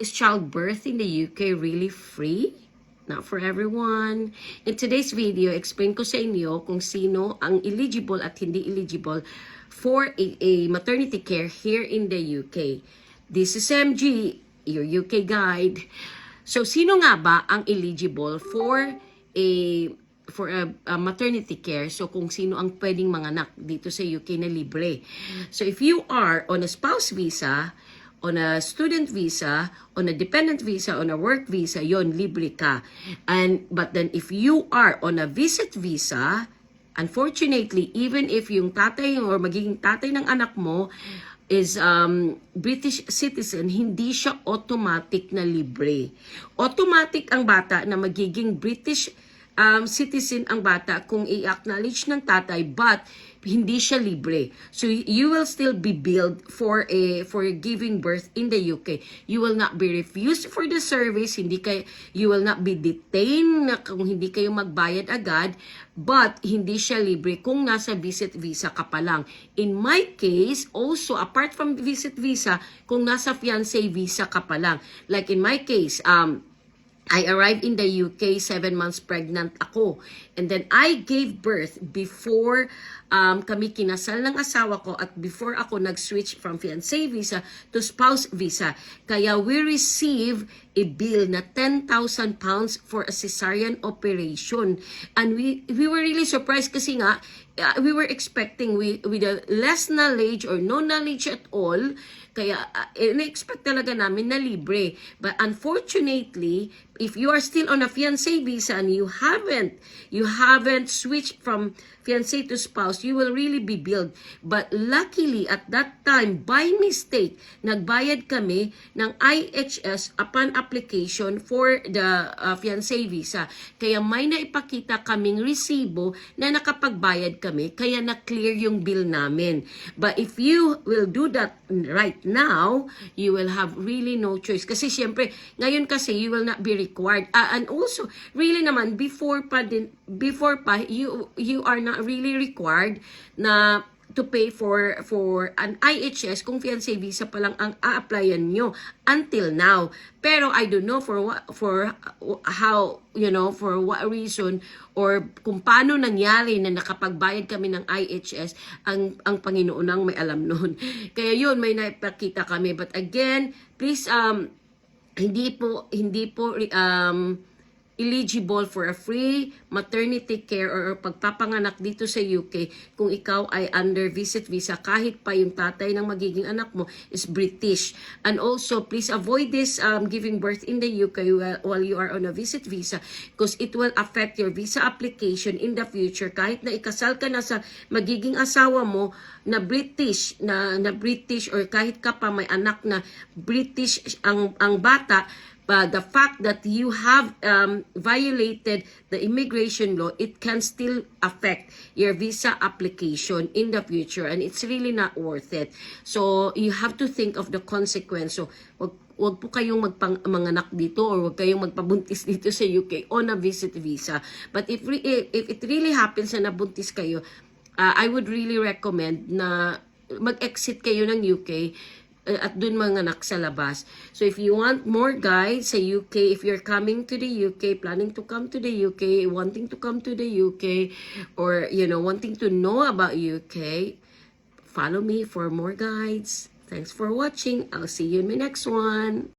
Is childbirth in the UK really free? Not for everyone. In today's video, explain ko sa inyo kung sino ang eligible at hindi eligible for a maternity care here in the UK. This is MG, your UK guide. So, sino nga ba ang eligible for a maternity care? So, kung sino ang pwedeng manganak dito sa UK na libre. So, if you are on a spouse visa, on a student visa, on a dependent visa, on a work visa, yon libre ka. But then if you are on a visit visa, unfortunately, even if yung tatay or magiging tatay ng anak mo is British citizen, hindi siya automatic na libre. Automatic ang bata na magiging British citizen ang bata kung i-acknowledge ng tatay, but hindi siya libre. So you will still be billed for giving birth in the UK. You will not be refused for the service, you will not be detained na kung hindi kayo magbayad agad, but hindi siya libre kung nasa visit visa ka pa lang. In my case, also apart from visit visa, kung nasa fiancé visa ka pa lang. Like in my case, I arrived in the UK 7 months pregnant ako. And then I gave birth before kami kinasal ng asawa ko at before ako nag-switch from fiancé visa to spouse visa. Kaya we receive a bill na £10,000 for a cesarean operation. And we were really surprised kasi nga, we were expecting with a less knowledge or no knowledge at all, kaya in-expect talaga namin na libre. But unfortunately, if you are still on a fiancé visa and you haven't switched from fiancé to spouse, you will really be billed. But luckily, at that time, by mistake, nagbayad kami ng IHS upon application for the fiancé visa. Kaya may naipakita kaming resibo na nakapagbayad kami, kaya na-clear yung bill namin. But if you will do that right now, you will have really no choice. Kasi syempre, ngayon kasi, you will not be required. And also, really naman, before pa, you are not really required na to pay for an IHS kung fiancé visa pa lang ang a-applyan nyo until now. Pero I don't know for what reason or kung paano nangyari na nakapagbayad kami ng IHS, ang Panginoon ang may alam noon. Kaya yun, may napakita kami. But again, please hindi po eligible for a free maternity care or pagpapanganak dito sa UK kung ikaw ay under visit visa, kahit pa yung tatay ng magiging anak mo is British. And also, please avoid this giving birth in the UK while you are on a visit visa, because it will affect your visa application in the future. Kahit na ikasal ka na sa magiging asawa mo na British, na British, or kahit ka pa may anak na British ang bata, but the fact that you have violated the immigration law, it can still affect your visa application in the future, and it's really not worth it. So you have to think of the consequence. So wag po kayong manganak dito or wag kayong magpabuntis dito sa UK on a visit visa. But if it really happens na nabuntis kayo, I would really recommend na mag-exit kayo ng UK at dun manganak sa labas. So if you want more guides sa UK, if you're coming to the UK, planning to come to the UK, wanting to come to the UK, or wanting to know about UK, follow me for more guides. Thanks for watching. I'll see you in my next one.